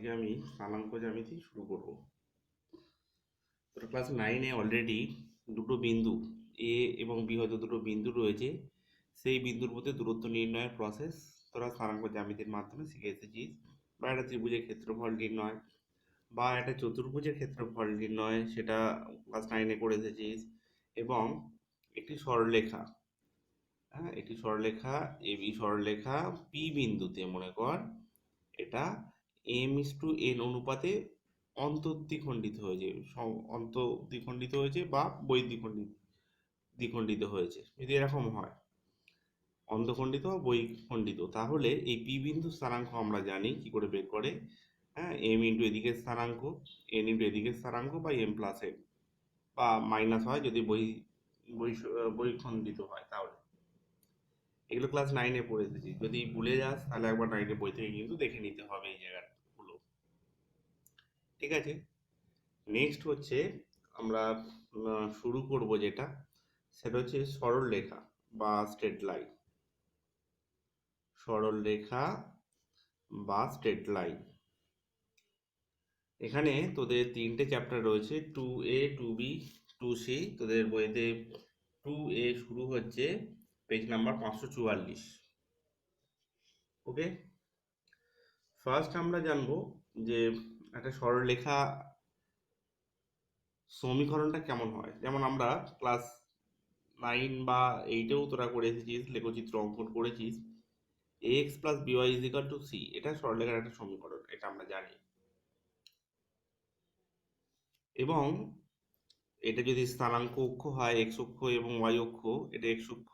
আজকে আমি স্থানাঙ্ক জ্যামিতি শুরু করব। তো ক্লাস 9-এ অলরেডি দুটো বিন্দু এ এবং বি, হয়তো দুটো বিন্দু রয়েছে, সেই বিন্দুর মধ্যে দূরত্ব নির্ণয়ের প্রসেস তোরা স্থানাঙ্ক জ্যামিতির মাধ্যমে শিখে এসেছিস। বা একটা ত্রিভুজের ক্ষেত্রফল নির্ণয় বা একটা চতুর্ভুজের ক্ষেত্রফল নির্ণয়, সেটা ক্লাস 9-এ করে এসেছিস। এবং একটি সরলরেখা, একটি সরলরেখা এবি সরলরেখা পি বিন্দুতে মনে কর এটা m:n অনুপাতে অন্তর্দ্বিখণ্ডিত হয়েছে, অন্তর্দ্বিখণ্ডিত হয়েছে বা দ্বিখণ্ডিত হয়েছে। যদি এরকম হয় অন্তখণ্ডিত বা বহিখণ্ডিত, তাহলে এই পি বিন্দু স্থানাঙ্ক আমরা জানি কি করে বের করে। m ইন্টু এদিকের স্থানাঙ্ক, n ইন্টু এদিকের স্থানাঙ্ক বা m প্লাস n, বা মাইনাস হয় যদি বহিখণ্ডিত হয়। তাহলে এগুলো ক্লাস 9-এ পড়ে এসেছি, যদি ভুলে যাস তাহলে একবার 9-এর বই থেকে কিন্তু দেখে নিতে হবে এই জায়গাগুলো। ঠিক আছে, নেক্সট হচ্ছে আমরা শুরু করব যেটা, সেটা হচ্ছে সরল রেখা বা স্ট্রেট লাইন। সরল রেখা বা স্ট্রেট লাইন, এখানে তোদের তিনটে চ্যাপ্টার রয়েছে, 2A 2B 2C। তোদের বইতে 2A শুরু হচ্ছে পেজ নাম্বার 544। ওকে, ফার্স্ট আমরা জানবো যে একটা সরলরেখা সমীকরণটা কেমন হয়। যেমন আমরা ক্লাস 9 বা 8-এও তোরা করে এসেছিস, লেখচিত্র অঙ্কন করেছিস। ax plus by is equal two c, এটা সরলরেখার একটা সমীকরণ, এটা আমরা জানি। এবং এটা যদি স্থানাঙ্ক অক্ষ হয় x অক্ষ এবং y অক্ষ, এটা x অক্ষ,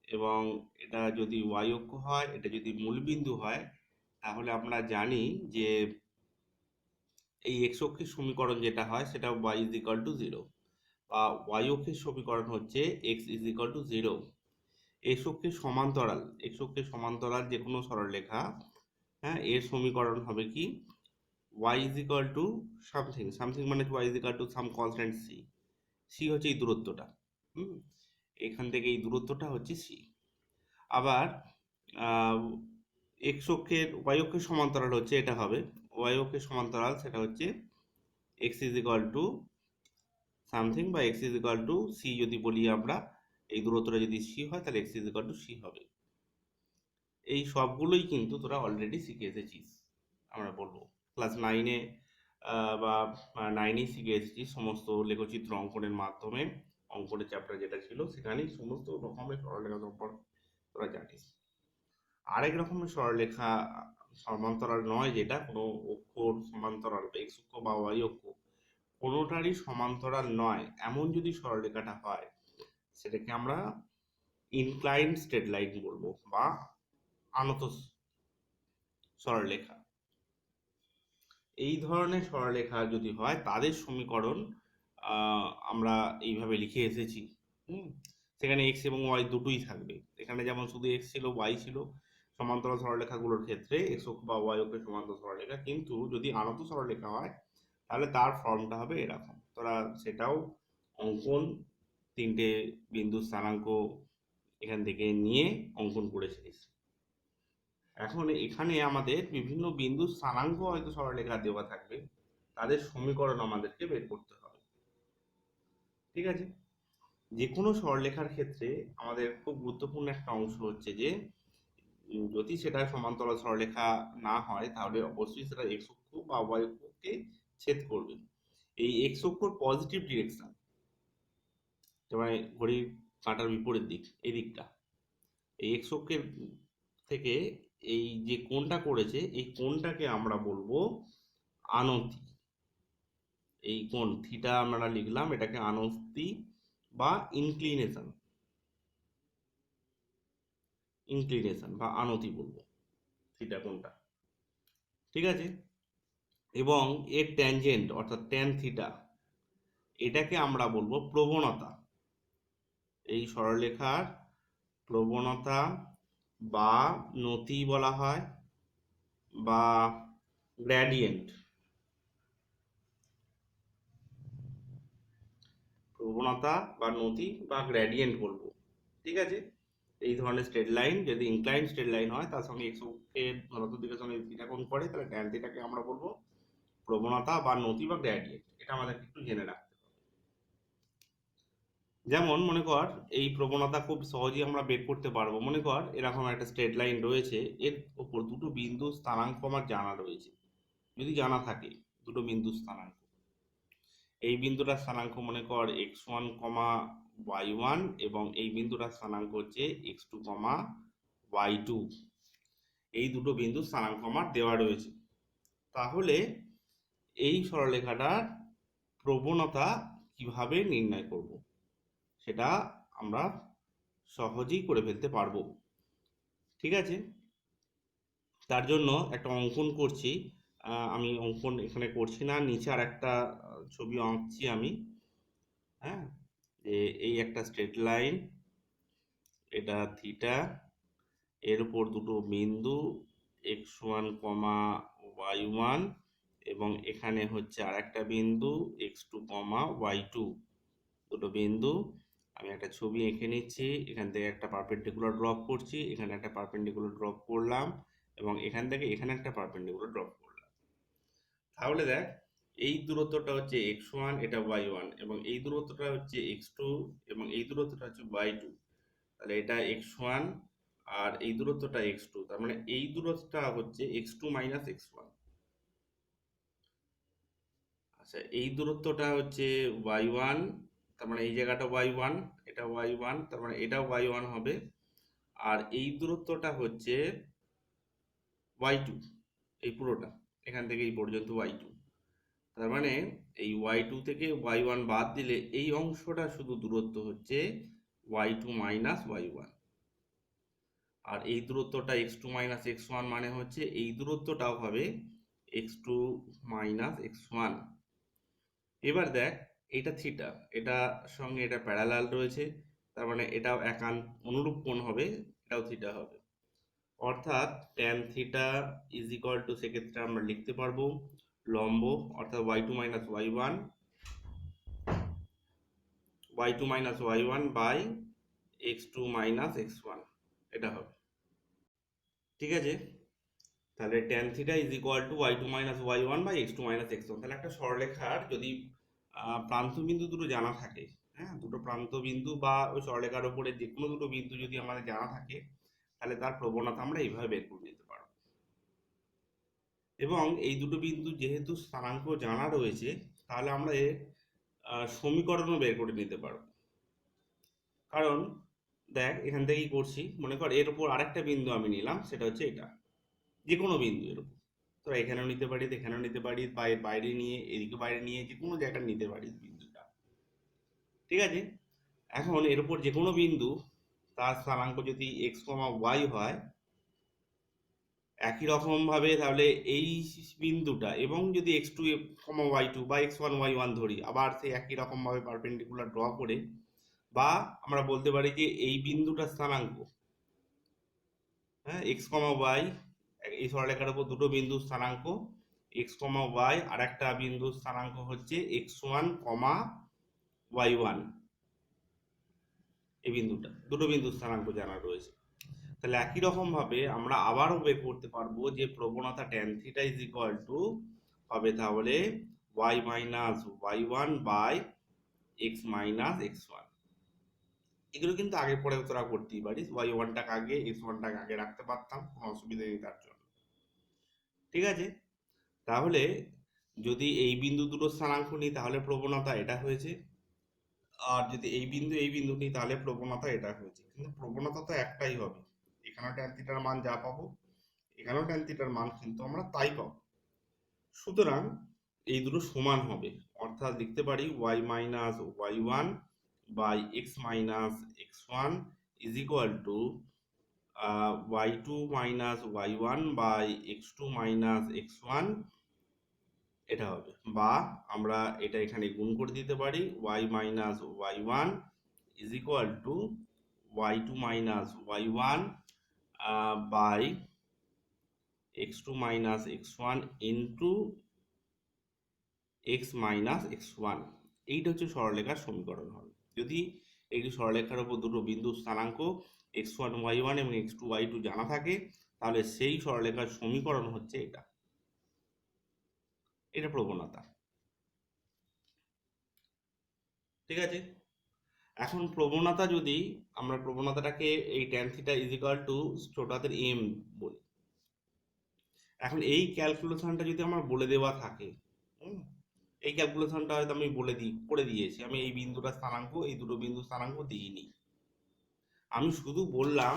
এবং এটা যদি y অক্ষ হয়, এটা যদি মূলবিন্দু হয়, তাহলে আমরা জানি যে এই x অক্ষের সমীকরণ যেটা হয় সেটা y ইজ ইকাল টু 0, বা y অক্ষের সমীকরণ হচ্ছে x is equal to 0। x অক্ষের সমান্তরাল যে কোনো সরলরেখা, এর সমীকরণ হবে কি, y is equal to something, মানে y is equal to some constant c। c হচ্ছে এই দূরত্বটা, এখান থেকে এই দূরত্বটা হচ্ছে c। আবার x অক্ষের y অক্ষের সমান্তরাল হচ্ছে, এটা হবে y অক্ষের সমান্তরাল, সেটা হচ্ছে x is equal to something, বা x is equal two c যদি বলি আমরা, এই দূরত্বটা যদি c হয় তাহলে x is equal two c হবে। এই সবগুলোই কিন্তু তোরা অলরেডি শিখে এসেছিস, আমরা বলবো ক্লাস 9-এ বা 9-এই শিখে এসেছিস সমস্ত লেখচিত্র অঙ্কনের মাধ্যমে। অঙ্কনের চ্যাপ্টার যেটা ছিল সেখানেই সমস্ত রকমের সরলরেখা সম্পর্কে তোরা জানিস। আরেক রকমের সরলরেখা সমান্তরাল নয়, যেটা কোনো অক্ষর সমান্তরাল, এক্স অক্ষ বা ওয়াই অক্ষ কোনোটারই সমান্তরাল নয়, এমন যদি সরলরেখাটা হয়, সেটাকে আমরা ইনক্লাইন স্ট্রেট লাইন বলবো, বা আনত সরলরেখা। এই ধরনের সরলরেখা যদি হয়, তাদের সমীকরণ আমরা এইভাবে লিখে এসেছি। সেখানে এক্স এবং ওয়াই দুটোই থাকবে। এখানে যেমন শুধু এক্স ছিল, ওয়াই ছিল সমান্তরাল সরলরেখাগুলোর ক্ষেত্রে, এক্স অক্ষ বা ওয়াই অক্ষের সমান্তরাল সরলরেখা, কিন্তু যদি আনত সরলরেখা হয় তাহলে তার ফর্মটা হবে এরকম। তোরা সেটাও অঙ্কন, তিনটে বিন্দু স্থানাঙ্ক এখান থেকে নিয়ে অঙ্কন করেছিস। এখন এখানে আমাদের বিভিন্ন বিন্দু স্থানাঙ্ক হয়তো সরলরেখা দেওয়া থাকবে, তাদের সমীকরণ আমাদেরকে বের করতে হবে। ঠিক আছে, যে কোনো সরলরেখার ক্ষেত্রে আমাদের খুব গুরুত্বপূর্ণ একটা অংশ হচ্ছে যে যদি সেটা সমান্তরাল সরলরেখা না হয়, তাহলে অবশ্যই সেটা এক্স অক্ষ বা ওয়াই অক্ষকে ছেদ করবে। এই এক্স অক্ষর পজিটিভ ডিরেকশন, মানে ঘড়ির কাঁটার বিপরীত দিক, এই দিকটা, এই এক্স অক্ষের থেকে এই যে কোণটা করেছে, এই কোণটাকে আমরা বলবো আনতি। এই কোণ থিটা আমরা লিখলাম, এটাকে আনতি বা ইনক্লিনেশন বা আনতি বলবো থিটা কোণটা। ঠিক আছে, এবং এর ট্যানজেন্ট অর্থাৎ ট্যান থিটা, এটাকে আমরা বলবো প্রবণতা। এই সরলরেখার প্রবণতা বা নতি বলা হয়, বা গ্রেডিয়েন্ট। প্রবণতা বা নতি বা গ্রেডিয়েন্ট বলবো। ঠিক আছে, এই ধরনের স্ট্রেট লাইন যদি ইনক্লাইন স্ট্রেট লাইন হয় তার সঙ্গে এক্স এর ধনাত্মক দিকের সঙ্গে থিটা কোণ করে, তাহলে ট্যান থিটাকে আমরা বলবো প্রবণতা বা নতি বা গ্রেডিয়েন্ট। এটা আমাদেরকে একটু জেনে রাখতে হবে। যেমন মনে কর এই প্রবণতা খুব সহজেই আমরা বের করতে পারবো। মনে কর এরকম একটা স্ট্রেট লাইন রয়েছে, এর উপর দুটো বিন্দু স্থানাঙ্ক আমার জানা রয়েছে। যদি জানা থাকে দুটো বিন্দু স্থানাঙ্ক, এই বিন্দুটার স্থানাঙ্ক মনে কর x1, y1 এবং এই বিন্দুটার স্থানাঙ্ক হচ্ছে x2, y2। এই দুটো বিন্দু স্থানাঙ্ক আমার দেওয়া রয়েছে। তাহলে এই সরলরেখাটার প্রবণতা কিভাবে নির্ণয় করব সেটা আমরা সহজেই করে ফেলতে পারবো। ঠিক আছে, তার জন্য একটা অঙ্কন করছি। আমি অঙ্কন এখানে করছি না, নিচে আর একটা ছবি আঁকছি আমি। হ্যাঁ, যে এই একটা স্ট্রেট লাইন, এটা থিটা, এর উপর দুটো বিন্দু x1, y1 এবং এখানে হচ্ছে আর একটা বিন্দু x2, y2। দুটো বিন্দু আমি একটা ছবি এঁকে নিচ্ছি। এখান থেকে একটা পারপেন্ডিকুলার ড্রপ করছি, এখানে একটা পারপেন্ডিকুলার ড্রপ করলাম এবং এখান থেকে এখানে একটা পারপেন্ডিকুলার ড্রপ করলাম। তাহলে দেখ, এই দূরত্বটা হচ্ছে x1, এটা y1 এবং এই দূরত্বটা হচ্ছে x2 এবং এই দূরত্বটা হচ্ছে y2। তাহলে এটা x1 আর এই দূরত্বটা x2, তার মানে এই দূরত্বটা হচ্ছে x2 মাইনাস x1। আচ্ছা, এই দূরত্বটা হচ্ছে y1, তার মানে এই জায়গাটা y1, এটা y1, তার মানে এটাও y1 হবে। আর এই দূরত্বটা হচ্ছে y2, এই পুরোটা এখান থেকে এই পর্যন্ত y2। তার মানে এই y2 থেকে y1 বাদ দিলে এই অংশটা শুধু দূরত্ব হচ্ছে y2 মাইনাস y1। আর এই দূরত্বটা x2 মাইনাস x1 মানে হচ্ছে এই দূরত্বটাও হবে x2 মাইনাস x1। এবার দেখ, এটা থিটা, এটা সঙ্গে এটা প্যারালাল রয়েছে, তার মানে এটাও একান্ত অনুরূপ কোণ হবে, এটাও থিটা হবে। অর্থাৎ tan theta is equal two, সেক্ষেত্রে আমরা লিখতে পারবো লম্ব, অর্থাৎ y2 minus y1 by x2 minus x1, এটা হবে। ঠিক আছে, তাহলে tan theta is equal to y2 minus y1 by x2 minus x1। তাহলে একটা সরলরেখার যদি প্রান্ত বিন্দু দুটো জানা থাকে, হ্যাঁ, দুটো প্রান্ত বিন্দু বা ওই সরলরেখার উপরে যে কোনো দুটো বিন্দু যদি আমাদের জানা থাকে, তাহলে তার প্রবণতা আমরা এইভাবে বের করে নিতে পারবো। এবং এই দুটো বিন্দু যেহেতু স্থানাঙ্ক জানা রয়েছে, তাহলে আমরা এর সমীকরণও বের করে নিতে পারবো। কারণ দেখ, এখান থেকেই করছি, মনে কর এর উপর আরেকটা বিন্দু আমি নিলাম, সেটা হচ্ছে এটা, যে কোনো বিন্দু এর উপর, তো এখানেও নিতে পারি, এখানেও নিতে পারি, বাইরে নিয়ে এদিকে বাইরে নিয়ে যে কোনো জায়গায় নিতে পারি বিন্দুটা। ঠিক আছে, এখন এর উপর যে কোনো বিন্দু তার স্থানাঙ্ক যদি x, y হয় একই রকম ভাবে, তাহলে এই বিন্দুটা এবং যদি x2, y2 বা x1, y1 ধরি, আবার সেই একই রকম ভাবে পারপেন্ডিকুলার ড্র করে, বা আমরা বলতে পারি যে এই বিন্দুটার স্থানাঙ্ক, হ্যাঁ, x, y, এই সরলরেখার উপর দুটো বিন্দু স্থানাঙ্ক x, y, আর একটা বিন্দু স্থানাঙ্ক হচ্ছে x1, y1। এই বিন্দুটা, দুটো বিন্দু স্থানাঙ্ক জানা রয়েছে। তাহলে একই রকম ভাবে আমরা আবারও বের করতে পারবো যে প্রবণতা tan theta is equal to হবে তাহলে y minus y1 by x minus x1। এগুলো কিন্তু আগে পরে তোরা করতেই পারিস, y1টাকে আগে, x1টাকে আগে রাখতে পারতাম, কোনো অসুবিধা নেই তার জন্য। ঠিক আছে, তাহলে যদি এই বিন্দু দুটো স্থানাঙ্ক নিই তাহলে প্রবণতা এটা হয়েছে, আর যদি এই বিন্দু নিই তাহলে প্রবণতা এটা হয়েছে। কিন্তু প্রবণতা তো একটাই হবে, এখানেও ট্যান থিটার মান যা পাবো এখানেও ট্যান থিটার মান কিন্তু আমরা তাই পাবো। সুতরাং এই দুটো সমান হবে, অর্থাৎ লিখতে পারি y minus y1 by x minus x1 is equal to y2 minus y1 by x2 minus x1, এটা হবে। বা আমরা এটা এখানে গুণ করে দিতে পারি, y minus y1 is equal to y2 minus y1 by x2 minus x1 into x minus x1। এইটা হচ্ছে সরলরেখার সমীকরণ হবে। যদি একটি সরলরেখার উপর দুটো বিন্দু স্থানাঙ্ক x1 y1 এবং x2 y2 জানা থাকে, তাহলে সেই সরলরেখার সমীকরণ হচ্ছে এটা। এটা প্রবণতা। ঠিক আছে, এখন প্রবণতা যদি আমরা প্রবণতাটাকে এই tan theta is equal two ছোট হাতের m বলি। এখন এই ক্যালকুলেশনটা যদি আমার বলে দেওয়া থাকে, এই ক্যালকুলেশনটা হয়তো আমি করে দিয়েছি, আমি এই বিন্দুটা স্থানাঙ্ক, এই দুটো বিন্দু স্থানাঙ্ক দিইনি, আমি শুধু বললাম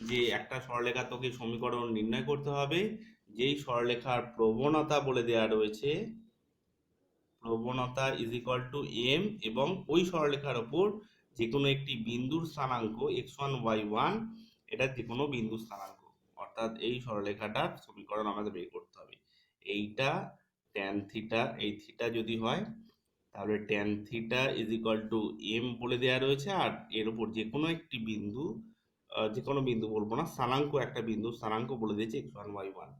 যে একটা সরলরেখা তোকে সমীকরণ নির্ণয় করতে হবে যেই সরলরেখার প্রবণতা বলে দেওয়া রয়েছে, প্রবণতা ইজ ইকুয়াল টু m, এবং ওই সরলরেখার ওপর যে কোনো একটি বিন্দুর স্থানাঙ্ক x1 y1, এটা যে কোনো বিন্দুর স্থানাঙ্ক, অর্থাৎ এই সরলরেখাটার সমীকরণ আমাদের বের করতে হবে। এইটা tan থিটা, এই থিটা যদি হয় তাহলে tan theta is equal to m বলে দেওয়া রয়েছে, আর এর উপর যে কোনো একটি বিন্দু, যে কোনো বিন্দু বলবো না, স্থানাঙ্ক, একটা বিন্দু স্থানাঙ্ক বলে দিয়েছে x1 y1।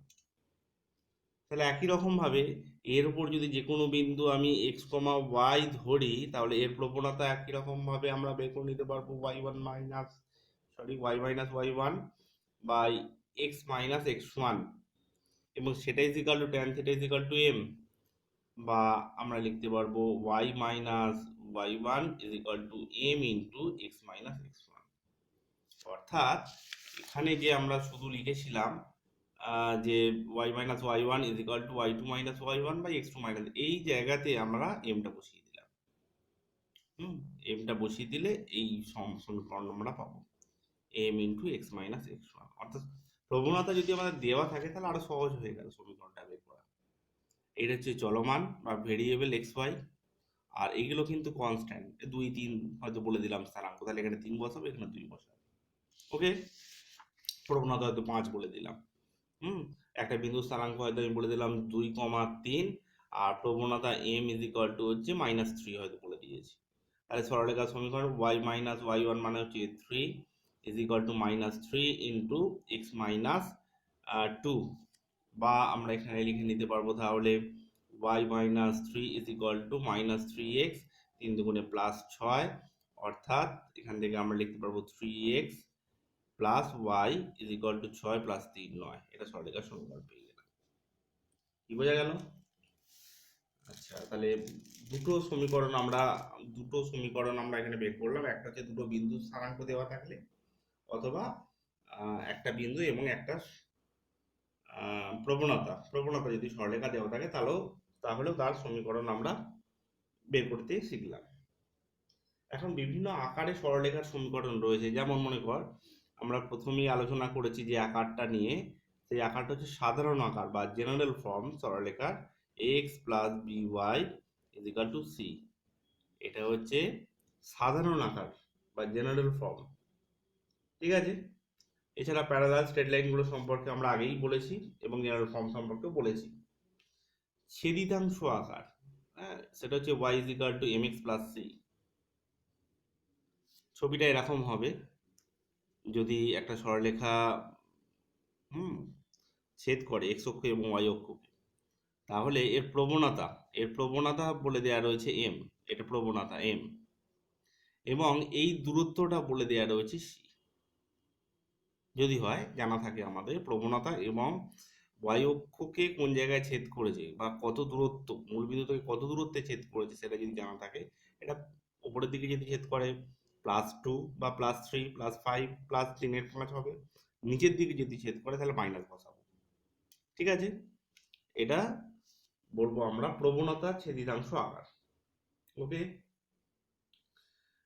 তাহলে একই রকম ভাবে এর উপর যদি যে কোনো বিন্দু আমি x, y ধরি, তাহলে এর প্রবণতা একই রকম ভাবে আমরা বের করে নিতে পারবো y minus y1 by x minus x1, এবং সেটা is equal to tan theta is equal to m, বা আমরা লিখতে পারবো y minus y1 is equal to m into x minus x1। অর্থাৎ এখানে যে আমরা শুধু লিখেছিলাম যে y minus y1 is equal to y2 minus y1 by x2 minus, এই জায়গাতে আমরা mটা বসিয়ে দিলাম। mটা বসিয়ে দিলে এই সমীকরণ আমরা পাবো m into x minus x1। অর্থাৎ প্রবণতা যদি আমাদের দেওয়া থাকে তাহলে আরো সহজ হয়ে গেল সমীকরণটা বের করা। এটা হচ্ছে চলমান বা ভেরিয়েবল এক্স ওয়াই, আর এইগুলো কিন্তু কনস্ট্যান্ট, 2 3 হয়তো বলে দিলাম স্থানাঙ্ক, তাহলে এখানে 3 বসাবো, এখানে 2 বসাবো। ওকে, প্রবণতা হয়তো 5 বলে দিলাম। একটা বিন্দু স্থানাঙ্ক হয়তো আমি বলে দিলাম 2,3, আর প্রবণতা m ইজ ইকুয়াল টু হচ্ছে -3 হয়তো বলে দিয়েছি। তাহলে সরলরেখার সমীকরণ y মাইনাস y1 মানে হচ্ছে 3 is equal two -3 into x minus 2, বা আমরা এখানে লিখে নিতে পারবো তাহলে y minus 3 is equal two -3x, 3 দুগুণে +6, অর্থাৎ এখান থেকে আমরা লিখতে পারবো 3x plus y is equal two 6 plus 3 9। এটা সরলরেখার সমীকরণ পেয়ে গেলাম। কি বোঝা গেল? আচ্ছা, তাহলে দুটো সমীকরণ আমরা এখানে বের করলাম। একটা হচ্ছে দুটো বিন্দু স্থানাঙ্ক দেওয়া থাকলে, অথবা একটা বিন্দু এবং একটা প্রবণতা যদি সরলরেখা দেওয়া থাকে তাহলেও তার সমীকরণ আমরা বের করতে শিখলাম। এখন বিভিন্ন আকারে সরলরেখার সমীকরণ রয়েছে, যেমন মনে কর আমরা প্রথমেই আলোচনা করেছি যে আকারটা নিয়ে, সেই আকারটা হচ্ছে সাধারণ আকার বা জেনারেল ফর্ম সরলরেখার x plus by is equal two c। এটা হচ্ছে সাধারণ আকার বা জেনারেল ফর্ম। ঠিক আছে, এছাড়া প্যারালাল স্ট্রেট লাইনগুলো সম্পর্কে আমরা আগেই বলেছি এবং জেনারেল ফর্ম সম্পর্কেও বলেছি। ছেদিতাংশ আকার, সেটা হচ্ছে y is equal two mx plus c। ছবিটা এরকম হবে, যদি একটা সরলরেখা ছেদ করে x অক্ষ এবং y অক্ষকে, তাহলে এর প্রবণতা বলে দেওয়া রয়েছে m, এটা প্রবণতা m, এবং এই দূরত্বটা বলে দেওয়া রয়েছে c। যদি হয় জানা থাকে আমাদের প্রবণতা এবং y অক্ষকে কোন জায়গায় ছেদ করেছে বা কত দূরত্ব, মূল বিন্দু থেকে কত দূরত্বে ছেদ করেছে সেটা যদি জানা থাকে, এটা উপরের দিকে যদি ছেদ করে +2 বা +3 +5 +3 এর 5 হবে, নিচের দিকে যদি ছেদ করে তাহলে মাইনাস বসাবো। ঠিক আছে, এটা বলবো আমরা প্রবণতা ছেদিতাংশ আকার। ওকে,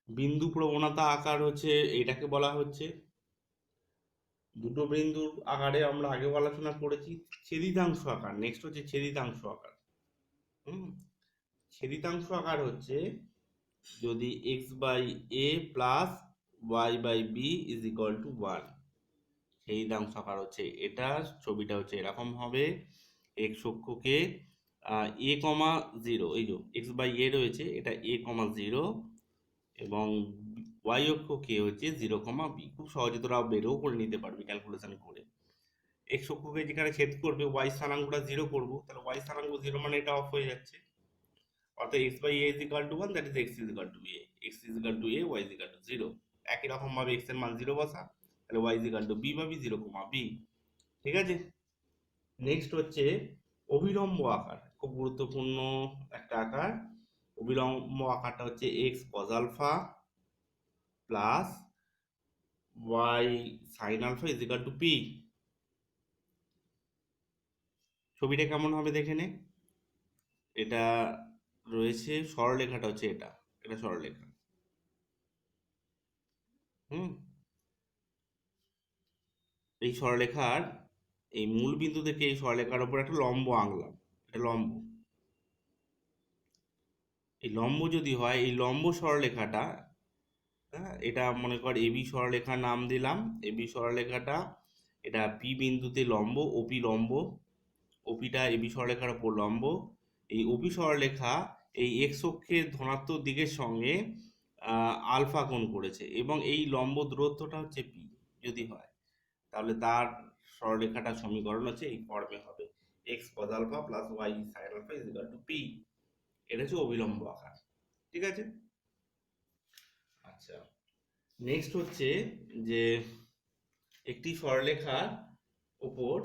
বিন্দু প্রবণতা আকার হচ্ছে এটাকে বলা হচ্ছে, দুটো বিন্দুর আকারে আমরা আগেও আলোচনা করেছি। ছেদিতাংশ আকার নেক্সট হচ্ছে ছেদিতাংশ আকার। ছেদিতাংশ আকার হচ্ছে যদি x by a plus y by b is equal to 1, ছেদিতাংশ আকার হচ্ছে এটা। ছবিটা হচ্ছে এরকম হবে, x অক্ষকে a, 0, এই যে x বাই a রয়েছে, এটা a, 0, এবং y অক্ষকে হচ্ছে 0, b। খুব সহজে তোরা বেরও করে নিতে পারবি ক্যালকুলেশন করে। x অক্ষকে যেখানে ছেদ করবে y স্থানাঙ্কটা 0 করব, তাহলে y স্থানাঙ্ক 0 মানে এটা অফ হয়ে যাচ্ছে, অর্থাৎ x by a is equal to 1, that is x is equal to a, x is equal to a, y is equal to 0। একই রকম ভাবে x এর মান 0 বসা, তাহলে y is equal to b পাবি 0, বি। ঠিক আছে, নেক্সট হচ্ছে অভিলম্ব আকার, খুব গুরুত্বপূর্ণ একটা আকার। অভিলম্ব আকারটা হচ্ছে x cos alpha plus y sine alpha is equal to p. ছবিটা কেমন হবে দেখে নে। এটা রয়েছে, সরলরেখাটা হচ্ছে এটা, এটা সরলরেখা। হুম, এই সরলরেখার এই মূল বিন্দু থেকে এই সরলরেখার উপর একটা লম্ব আঁকলাম, এটা লম্ব। এই লম্ব যদি হয়, এই লম্ব সরলরেখাটা, হ্যাঁ, এটা মনে কর এবি সরলরেখার নাম দিলাম। এবি সরলরেখাটা এটা পি বিন্দুতে লম্ব, ওপি লম্ব, ওপিটা এবি সরলরেখার উপর লম্ব। এই ওপি সরলরেখা এই এক্স অক্ষের ধনাত্মক দিকের সঙ্গে আলফা কোণ করেছে, এবং এই লম্ব দূরত্বটা হচ্ছে পি যদি হয়, তাহলে তার সরলরেখাটার সমীকরণ হচ্ছে এই ফর্মে হবে, x cos alpha plus y sine alpha is equal to p. এটা হচ্ছে অভিলম্ব আকার। ঠিক আছে, আচ্ছা, নেক্সট হচ্ছে যে একটি সরলরেখার উপর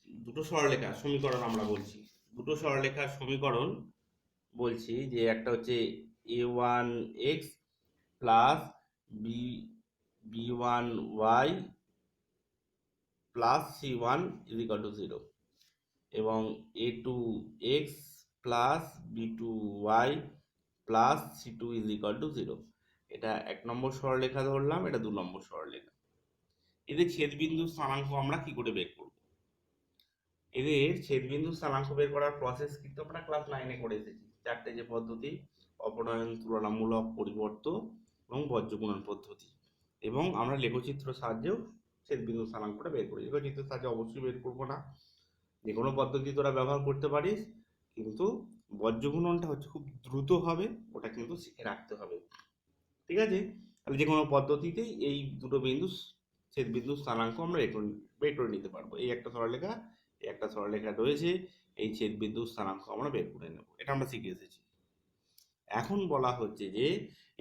দুটো সরলরেখার সমীকরণ আমরা বলছি, দুটো সরলরেখার সমীকরণ বলছি যে একটা হচ্ছে A one x plus B B one Y plus C one is equal to 0, এবং A two x plus B two Y plus C two is equal to 0। এটা 1 নম্বর সরলরেখা ধরলাম, এটা 2 নম্বর সরলরেখা। এদের ছেদবিন্দু স্থানাঙ্ক আমরা কি করে বের করব? এদের ছেদবিন্দু স্থানাঙ্ক বের করার প্রসেস কিন্তু আমরা ক্লাস 9-এ করে এসেছি। চারটে যে পদ্ধতি, অপনয়ন, তুলনামূলক, পরিবর্তন এবং বজ্রগুণন পদ্ধতি, এবং আমরা লেখচিত্র সাহায্যেও ছেদবিন্দু স্থানাঙ্কটা বের করি। লেখচিত্রের সাহায্যে অবশ্যই বের করবো না, যে কোনো পদ্ধতি তোরা ব্যবহার করতে পারিস, কিন্তু বজ্রগুণনটা হচ্ছে খুব দ্রুত হবে, ওটা কিন্তু শিখে রাখতে হবে। ঠিক আছে, তাহলে যে কোনো পদ্ধতিতেই এই দুটো বিন্দু ছেদবিন্দু স্থানাঙ্ক আমরা বের করে নিতে পারবো। এই একটা সরলরেখা, এই একটা সরলরেখা রয়েছে, এই ছেদবিন্দু স্থানাঙ্ক আমরা বের করে নেব, এটা আমরা শিখে এসেছি। এখন বলা হচ্ছে যে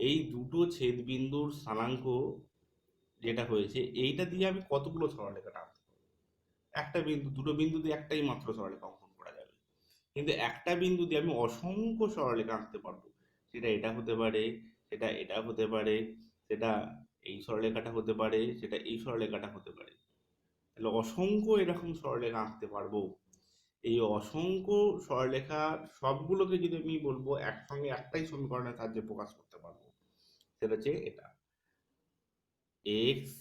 এই দুটো ছেদবিন্দুর স্থানাঙ্ক যেটা হয়েছে, এইটা দিয়ে আমি কতগুলো সরলরেখা টানতে পারবো? একটা বিন্দু, দুটো বিন্দু দিয়ে একটাই মাত্র সরলরেখা অঙ্কন করা যাবে, কিন্তু একটা বিন্দু দিয়ে আমি অসংখ্য সরলরেখা আঁকতে পারবো। সেটা এটা হতে পারে, সেটা এটা হতে পারে, সেটা এই সরলরেখাটা হতে পারে, সেটা এই সরলরেখাটা হতে পারে। তাহলে অসংখ্য এরকম সরলরেখা আঁকতে পারবো। এই অসংখ্য সরলরেখা সবগুলোকে যদি আমি বলবো একসঙ্গে একটাই সমীকরণের সাহায্যে প্রকাশ করতে পারবো, সেটা হচ্ছে এটা, x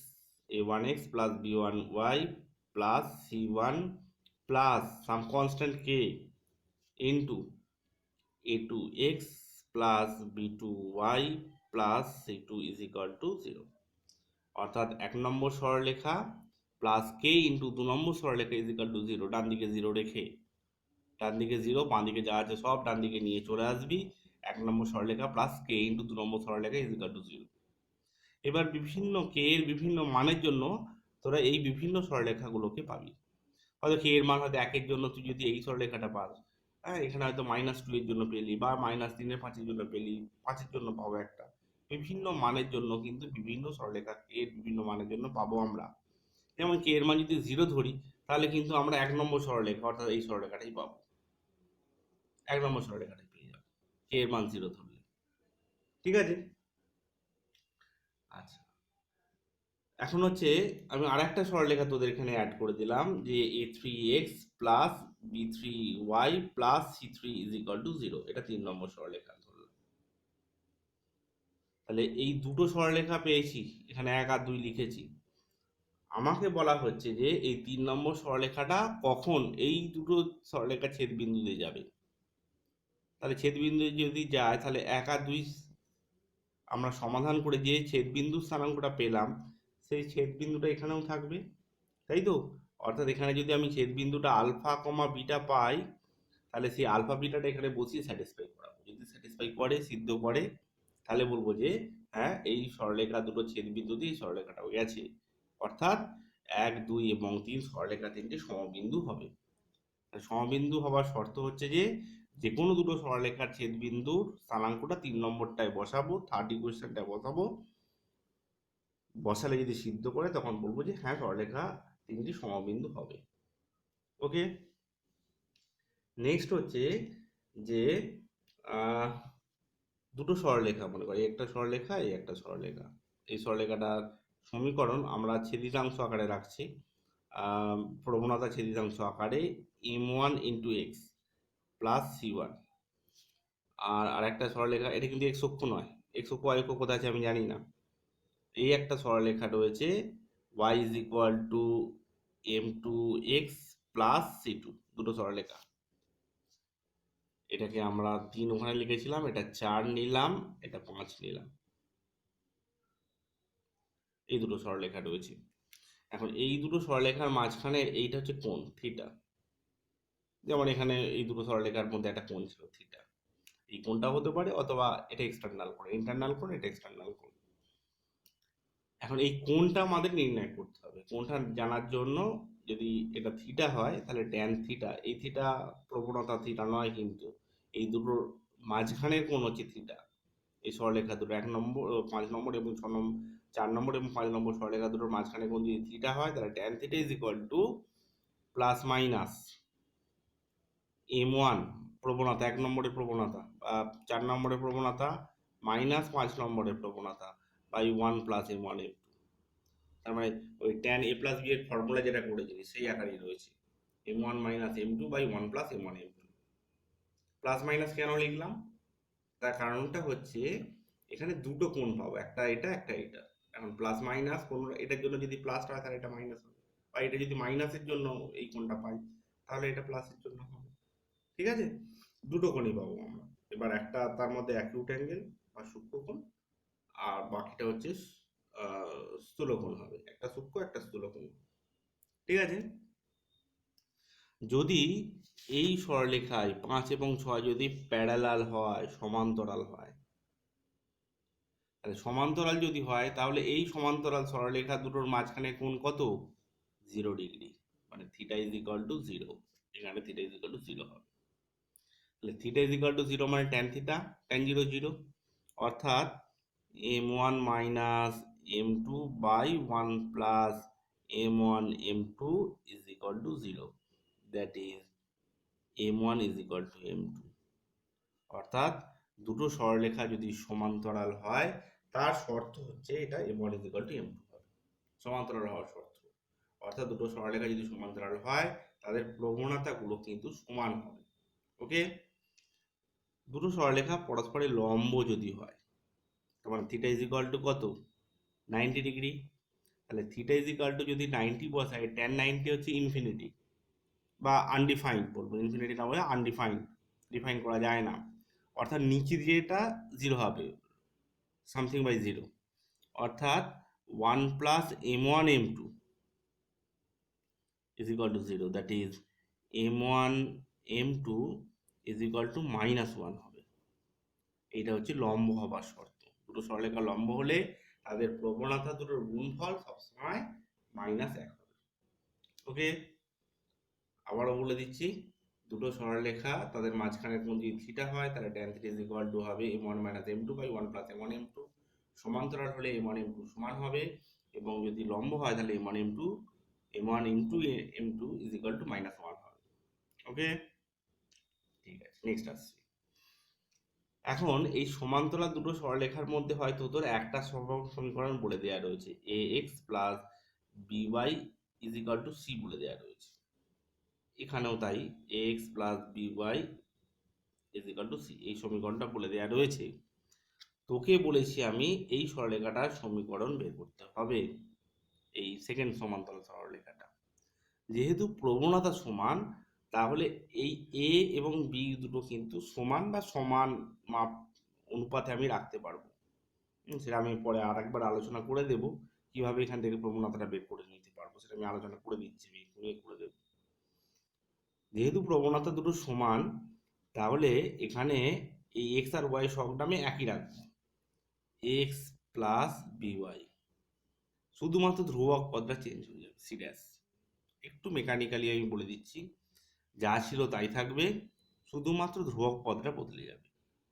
a one x plus b one Y plus C one plus some constant k into a two x plus B two Y plus C two is equal to 0। অর্থাৎ 1 নম্বর সরলরেখা প্লাস কে ইন্টু 2 নম্বর সরলরেখা is equal to 0। ডান দিকে 0 রেখে, ডান দিকে 0, বাঁ দিকে যা আছে সব ডান দিকে নিয়ে চলে আসবি, 1 নম্বর সরলরেখা প্লাস কে ইন্টু 2 নম্বর সরলরেখা ইজ ইকাল টু 0। এবার বিভিন্ন কে এর বিভিন্ন মানের জন্য তোরা এই বিভিন্ন সরলরেখাগুলোকে পাবি। হয়তো কে এর মান হয়তো 1 এর জন্য তুই যদি এই সরলরেখাটা পাস, হ্যাঁ, এখানে হয়তো -2 এর জন্য পেলি, বা -3 5 এর জন্য পেলি, 5 এর জন্য পাবো একটা। বিভিন্ন মানের জন্য কিন্তু বিভিন্ন সরলরেখা কে এর বিভিন্ন মানের জন্য পাবো আমরা। যেমন কে এর মান যদি 0 ধরি, তাহলে কিন্তু আমরা 1 নম্বর সরলরেখা অর্থাৎ এই সরলরেখাটাই পাবো, 1 নম্বর সরলরেখাটাই পেয়ে যাবো কে এর মান 0 ধরলে। ঠিক আছে, আচ্ছা, এখন হচ্ছে আমি আরেকটা সরলরেখা তোদের এখানে অ্যাড করে দিলাম, যে a3x plus b3y plus c3 is equal to 0। এটা 3 নম্বর সরলরেখা ধরলাম। তাহলে এই দুটো সরলরেখা পেয়েছি, এখানে 1 আর 2 লিখেছি। আমাকে বলা হচ্ছে যে এই 3 নম্বর সরলরেখাটা কখন এই দুটো সরলরেখা ছেদবিন্দুতে যাবে। তাহলে ছেদবিন্দু যদি যায়, তাহলে 1 আর 2 আমরা সমাধান করে যে ছেদবিন্দু স্থানাঙ্কটা পেলাম, সেই ছেদবিন্দুটা এখানেও থাকবে, তাই তো? অর্থাৎ এখানে যদি আমি ছেদবিন্দুটা আলফা কমা বিটা পাই, তাহলে সেই আলফা বিটাটা এখানে বসিয়ে স্যাটিসফাই করাবো। যদি স্যাটিসফাই করে, সিদ্ধ করে, তাহলে বলবো যে হ্যাঁ, এই সরলরেখা দুটো ছেদবিন্দু দিয়ে সরলরেখাটাও গেছে। অর্থাৎ 1 2 এবং 3 সরলরেখা তিনটে সমবিন্দু হবে। সমবিন্দু হওয়ার শর্ত হচ্ছে যে যে কোনো দুটো সরলরেখার ছেদবিন্দুর স্থানাঙ্কটা 3 নম্বরটায় বসাবো, থার্ড ইকুয়েশনটায় বসাবো, বসালে যদি সিদ্ধ করে তখন বলবো যে হ্যাঁ সরলরেখা তিনটি সমবিন্দু হবে। ওকে, নেক্সট হচ্ছে যে আহ, দুটো সরলরেখা, মনে করি একটা সরলরেখা এই একটা সরলরেখা, এই সরলরেখাটার সমীকরণ আমরা ছেদিতাংশ আকারে রাখছি, প্রবণতা ছেদিতাংশ আকারে m1 × x প্লাস c1। আর আরেকটা সরলরেখা, এটা কিন্তু এক্স অক্ষ নয়, এক্স অক্ষ y অক্ষ কোথায় আছে আমি জানি না। এই একটা সরলরেখা রয়েছে y = m2x প্লাস c2, দুটো সরলরেখা। এটাকে আমরা 3 ওখানে লিখেছিলাম, এটা 4 নিলাম, এটা 5 নিলাম। এই দুটো সরলরেখা রয়েছে। এখন এই দুটো সরলরেখার মাঝখানে এইটা হচ্ছে কোণ থিটা, যেমন এখানে এই দুটো সরলরেখার মধ্যে একটা কোণ ছিল থিটা। এই কোণটা হতে পারে, অথবা এটা এক্সটার্নাল কোণ, ইন্টারনাল কোণ, এটা এক্সটার্নাল কোণ। এখন এই কোণটা আমাদের নির্ণয় করতে হবে। কোণটা জানার জন্য যদি এটা থিটা হয় তাহলে ট্যান থিটা, এই থিটা প্রবণতা থিটা নয়, কিন্তু এই দুটোর মাঝখানের কোণ হচ্ছে থিটা। এই সরলরেখা দুটো 1 নম্বর, 5 নম্বর এবং 4 নম্বর এবং 5 নম্বর সরলরেখা দুটোর মাঝখানে কোণ যদি থিটা হয় তাহলে tan theta plus minus m1 প্রবণতা, 1 নম্বরের প্রবণতা, 4 নম্বরের প্রবণতা মাইনাস 5 নম্বরের প্রবণতা বাই 1 প্লাস m1 m2। তার মানে ওই ট্যান a প্লাস b এর ফর্মুলা যেটা করেছি সেই আকারেই রয়েছে, m1 minus m2 by 1 plus m1 m2। Plus minus কেন লিখলাম, তার কারণটা হচ্ছে এখানে দুটো কোণ পাবো, একটা এটা একটা এটা। এখন প্লাস মাইনাস কোণ, এটার জন্য যদি প্লাস হয় তাহলে এটা মাইনাস হবে, বা এটা যদি মাইনাসের জন্য এই কোণটা পাই তাহলে এটা প্লাসের জন্য হবে। ঠিক আছে, দুটো কোণই পাবো আমরা। এবার একটা তার মধ্যে অ্যাকিউট অ্যাঙ্গেল বা সূক্ষ্মকোণ, আর বাকিটা হচ্ছে স্থূলকোণ হবে, একটা সূক্ষ্ম একটা স্থূলকোণ। ঠিক আছে, যদি এই সরলরেখায় 5 এবং 6 যদি প্যারালাল হয়, সমান্তরাল হয়, তাহলে সমান্তরাল যদি হয় তাহলে এই সমান্তরাল সরলরেখা দুটোর মাঝখানে কোণ কত, 0 ডিগ্রি, মানে থিটা = 0। এখানে থিটা = 0 হবে। তাহলে থিটা = 0 মানে ট্যান থিটা, ট্যান 0 0, অর্থাৎ m1 minus m2 by 1 plus m1 m2 = 0, that is m1 = m2। অর্থাৎ দুটো সরলরেখা যদি সমান্তরাল হয় তার শর্ত হচ্ছে এটা m1 = m2 হবে, সমান্তরাল হওয়ার শর্ত। অর্থাৎ দুটো সরলরেখা যদি সমান্তরাল হয় তাদের প্রবণতাগুলো কিন্তু সমান হবে। ওকে, দুটো সরলরেখা পরস্পরের লম্ব যদি হয়, তখন থিটা = কত, 90 ডিগ্রি। তাহলে থিটা যদি 90 বসাই, ট্যান 90 হচ্ছে ইনফিনিটি বা আনডিফাইন্ড বলবো, ইনফিনিটি না বলে আনডিফাইন্ড, ডিফাইন করা যায় না। অর্থাৎ নিচে যেটা 0 হবে, সামথিং বাই 0, অর্থাৎ 1 plus m1 m2 = 0, that is m1 m2 -1 হবে। এইটা হচ্ছে লম্ব হবার শর্ত। দুটো সরলরেখা লম্ব হলে তাদের প্রবণতা দুটোর গুণফল সবসময় -1 হবে। ওকে, আবারও বলে দিচ্ছি, দুটো সরলরেখা তাদের মাঝখানে কোণ যদি থিটা হয় তাহলে ট্যান থিটা হবে m1 m2 by 1 plus m1 m2। সমান্তরাল হলে m1 m2 সমান হবে, এবং যদি লম্ব হয় তাহলে m1 m2 m2 -1 হবে। ওকে, ঠিক আছে, নেক্সট আসছি। এখন এই সমান্তরাল দুটো সরলরেখার মধ্যে হয়তো তোর একটা সমীকরণ বলে দেওয়া রয়েছে, ax প্লাস by c বলে দেওয়া রয়েছে। এখানেও তাই, ax প্লাস by c, এই সমীকরণটা বলে দেওয়া রয়েছে। তোকে বলেছি আমি এই সরলরেখাটার সমীকরণ বের করতে হবে, এই সেকেন্ড সমান্তরাল সরলরেখাটা। যেহেতু প্রবণতা সমান, তাহলে এই এ এবং বি দুটো কিন্তু সমান বা সমান মাপ অনুপাতে আমি রাখতে পারবো। সেটা আমি পরে আর একবার আলোচনা করে দেব, কিভাবে এখান থেকে প্রবণতাটা বের করে নিতে পারবো সেটা আমি আলোচনা করে দিচ্ছি, করে দেবো। যেহেতু প্রবণতা দুটো সমান, তাহলে এখানে এই এক্স আর ওয়াই সংগ্রামে একই রাখবো, এক্স প্লাস বিওয়াই, শুধুমাত্র ধ্রুবক পদটা চেঞ্জ হয়ে যাবে, সি ড্যাশ। একটু মেকানিক্যালি আমি বলে দিচ্ছি, যা ছিল তাই থাকবে, শুধুমাত্র ধ্রুবক পদটা বদলে যাবে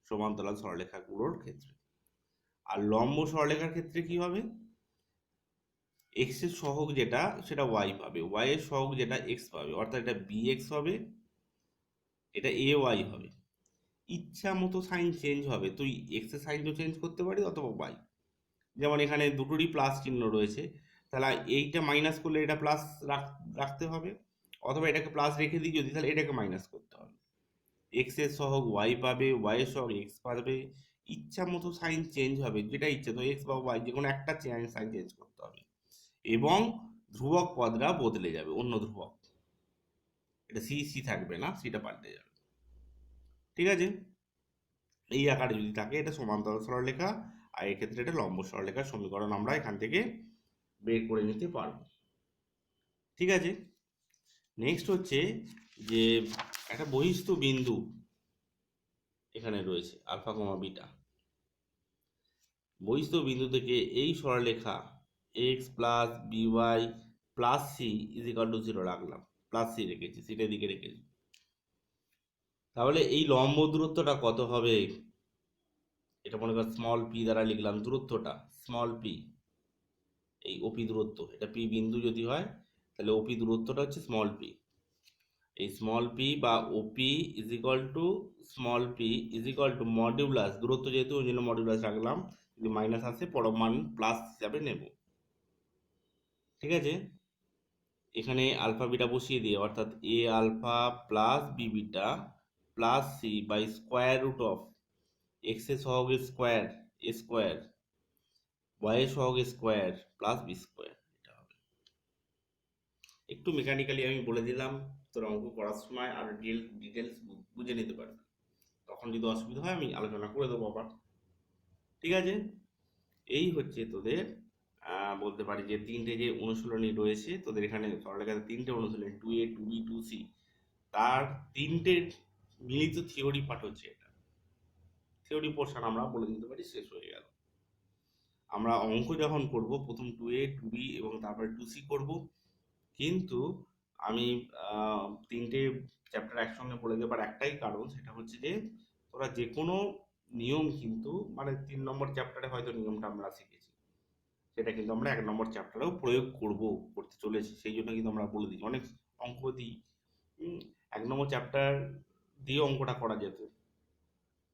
সমান্তরাল সরলরেখাগুলোর ক্ষেত্রে। আর লম্ব সরলরেখার ক্ষেত্রে কি হবে, এক্স এর সহগ যেটা সেটা ওয়াই পাবে, ওয়াই এর সহগ যেটা এক্স পাবে, অর্থাৎ এটা বি এক্স হবে, এটা এ ওয়াই হবে। ইচ্ছা মতো সাইন চেঞ্জ হবে, তুই এক্স এর সাইনও চেঞ্জ করতে পারিস অথবা ওয়াই। যেমন এখানে দুটোরই প্লাস চিহ্ন রয়েছে, তাহলে এইটা মাইনাস করলে এটা প্লাস রাখতে হবে, অথবা এটাকে প্লাস রেখে দিই যদি, তাহলে এটাকে মাইনাস করতে হবে। এক্স এর সহগ ওয়াই পাবে, ওয়াই এর সহগ এক্স পাবে। ইচ্ছা মতো সাইন চেঞ্জ হবে, যেটা ইচ্ছা, তো এক্স বা ওয়াই যে কোনো একটা সাইন চেঞ্জ করতে হবে, এবং ধ্রুবক পদরা বদলে যাবে, অন্য ধ্রুবক, এটা সি সি থাকবে না, সিটা পাল্টে যাবে। ঠিক আছে, এই আকারে যদি থাকে এটা সমান্তরাল সরলরেখা, আর এক্ষেত্রে এটা লম্ব সরলরেখার সমীকরণ আমরা এখান থেকে বের করে নিতে পারবো। ঠিক আছে, নেক্সট হচ্ছে যে একটা বহিস্থ বিন্দু এখানে রয়েছে আলফা কমা বিটা। বহিস্থ বিন্দু থেকে এই সরলরেখা x plus b y plus c is equal to 0 রাখলাম, প্লাস সি রেখেছি, সিটা দিকে রেখেছি। তাহলে এই লম্ব দূরত্বটা কত হবে, এটা মনে কর স্মল পি দ্বারা লিখলাম দূরত্বটা, স্মল পি, এই ওপি দূরত্ব, এটা পি বিন্দু যদি হয় তাহলে ওপি দূরত্বটা হচ্ছে স্মল পি। এই স্মল পি বা OP is equal to small P is equal to modulus, দূরত্ব যেহেতু ওই জন্য মডিউলাস রাখলাম, যদি মাইনাস আসে পরমান প্লাস হিসাবে নেব। ঠিক আছে, এখানে আলফা বিটা বসিয়ে দিয়ে, অর্থাৎ A alpha plus B beta plus C by square root of X এর সহগের স্কোয়ার এ স্কোয়ার, ওয়াই এর সহগের স্কোয়ার প্লাস বি স্কোয়ার, এটা হবে। একটু মেকানিক্যালি আমি বলে দিলাম, তোর অঙ্ক করার সময় আর ডিটেলস বুঝে নিতে পারবে, তখন যদি অসুবিধা হয় আমি আলোচনা করে দেবো আবার। ঠিক আছে, এই হচ্ছে তোদের বলতে পারি যে তিনটে যে অনুশীলনী রয়েছে তোদের এখানে সরলরেখাতে, তিনটে অনুশীলনী 2A 2B 2C, তার তিনটে মিলিত থিওরি পাঠ হচ্ছে এটা। থিওরি পোর্শন আমরা বলে দিতে পারি শেষ হয়ে গেল। আমরা অঙ্ক যখন করব প্রথম 2A 2B এবং তারপরে 2C করব, কিন্তু আমি তিনটে চ্যাপ্টার একসঙ্গে বলে দেবার একটাই কারণ, সেটা হচ্ছে যে তোরা যে কোনো নিয়ম কিন্তু, মানে 3 নম্বর চ্যাপ্টারে হয়তো নিয়মটা আমরা শিখেছি, সেটা কিন্তু আমরা 1 নম্বর চ্যাপ্টারেও প্রয়োগ করতে চলেছি, সেই জন্য কিন্তু আমরা বলে দিই, অনেক অঙ্ক দিই 1 নম্বর চ্যাপ্টার দিয়ে অঙ্কটা করা যেত,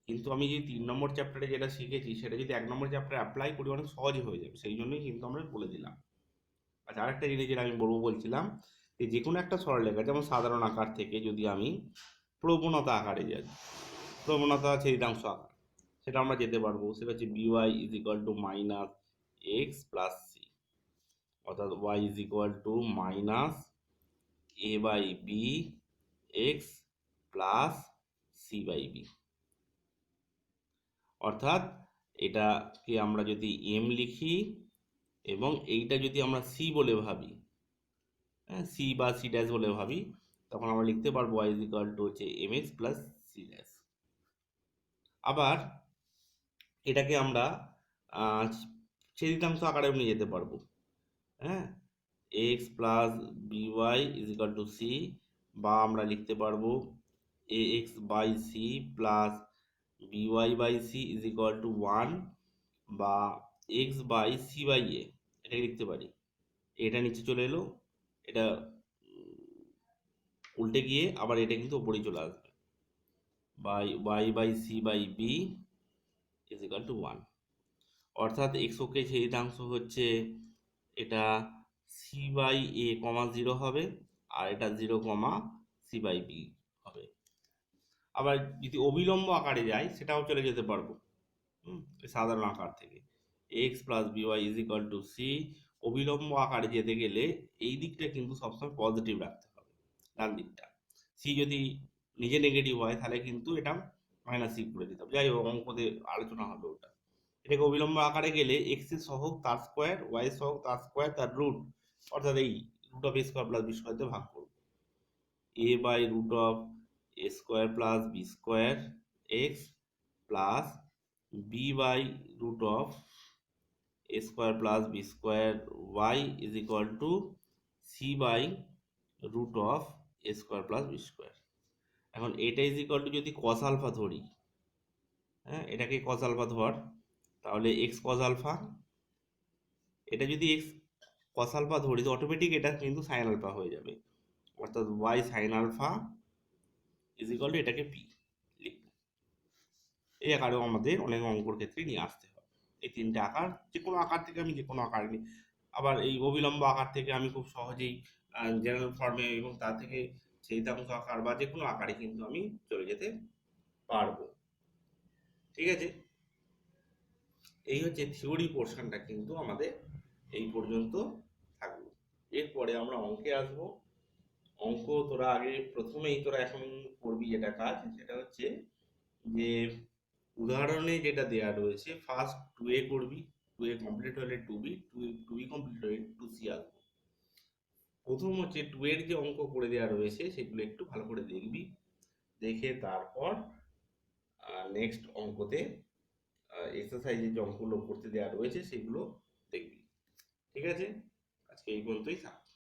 কিন্তু আমি যে 3 নম্বর চ্যাপ্টারে যেটা শিখেছি সেটা যদি 1 নম্বর চ্যাপ্টারে অ্যাপ্লাই করি অনেক সহজে হয়ে যাবে, সেই জন্যই কিন্তু আমরা বলে দিলাম। আচ্ছা, আরেকটা জিনিস যেটা আমি বলছিলাম, যে কোনো একটা সরলরেখা যেমন সাধারণ আকার থেকে যদি আমি প্রবণতা আকারে যাই, প্রবণতা ছেদিতাংশ আকার, সেটা আমরা যেতে পারবো, সেটা হচ্ছে B Y is equal to minus X plus C, অর্থাৎ Y is equal to minus A by B X plus C by B. অর্থাৎ এটাকে আমরা যদি এম লিখি এবং এইটা যদি আমরা সি বলে ভাবি, হ্যাঁ, সি বা সি ড্যাশ বলে ভাবি, তখন আমরা লিখতে পারবো ওয়াই ইজ ইকুয়াল টু হচ্ছে M X plus C dash. আবার এটাকে আমরা ছেদিতাংশ আকারেও নিয়ে যেতে পারবো, হ্যাঁ, X plus B Y is equal to C, বা আমরা লিখতে পারবো A X by C plus B Y by C is equal to 1, বা X by C by A, এটাকে লিখতে পারি। এটা নিচে চলে এলো, এটা উল্টে গিয়ে আবার এটা কিন্তু ওপরেই চলে আসবে, by y by C by b is equal to 1। অর্থাৎ এক্স অক্ষে ছেদিতাংশ হচ্ছে এটা সি বাই এ কমা 0 হবে, আর এটা 0 কমা সি বাই বি হবে। আবার যদি অবিলম্ব আকারে যাই সেটাও চলে যেতে পারবো, সাধারণ আকার থেকে X plus B Y is equal to C, অবিলম্ব আকারে যেতে গেলে এই দিকটা কিন্তু সবসময় পজিটিভ রাখতে হবে, ডান দিকটা। সি যদি নিজে নেগেটিভ হয় তাহলে কিন্তু এটা মাইনাস সি করে দিতে হবে, যাই হোক অঙ্কতে আলোচনা হবে ওটা। এটাকে অবিলম্ব আকারে গেলে এক্স এর সহগ তার স্কোয়ার, ওয়াই এর সহগ তার স্কোয়ার তার রুট, অর্থাৎ এই root of A square plus B square দিয়ে ভাগ করব, A by root of A square plus B square X plus B by root of A square plus B square Y is equal to C by root of A square plus B square. এখন এটা is equal two যদি cos alpha ধরি, হ্যাঁ, এটাকে cos alpha ধর, তাহলে x cos alpha, এটা যদি এক্স কস আলফা ধরি তো অটোমেটিক এটা কিন্তু সাইন আলফা হয়ে যাবে, অর্থাৎ y sine alpha is equal to এটাকে পি লিখব। এই আকারেও আমাদের অনেক অঙ্কর ক্ষেত্রে নিয়ে আসতে হয়। এই তিনটে আকার, যে কোনো আকার থেকে আমি যে কোনো আকার নিই। আবার এই অবিলম্ব আকার থেকে আমি খুব সহজেই জেনারেল ফর্মে এবং তার থেকে ছেদিতাংশ আকার বা যে কোনো আকারে কিন্তু আমি চলে যেতে পারবো। ঠিক আছে, এই হচ্ছে থিওরি পোর্শনটা কিন্তু আমাদের এই পর্যন্ত থাকলো। এরপরে আমরা অঙ্কে আসবো। অঙ্ক তোরা আগে প্রথমেই তোরা এখন করবি যেটা কাজ, সেটা হচ্ছে যে উদাহরণে যেটা দেয়া রয়েছে ফার্স্ট 2a করবি, 2a কমপ্লিট হলে 2b, 2b কমপ্লিট হলে 2c আসবো। প্রথম হচ্ছে 2 এর যে অঙ্ক করে দেওয়া রয়েছে সেগুলো একটু ভালো করে দেখবি, দেখে তারপর নেক্সট অঙ্কতে এক্সারসাইজের যে অঙ্কগুলো করতে দেওয়া রয়েছে সেগুলো দেখবি। ঠিক আছে, আজকে এই পর্যন্তই থাক।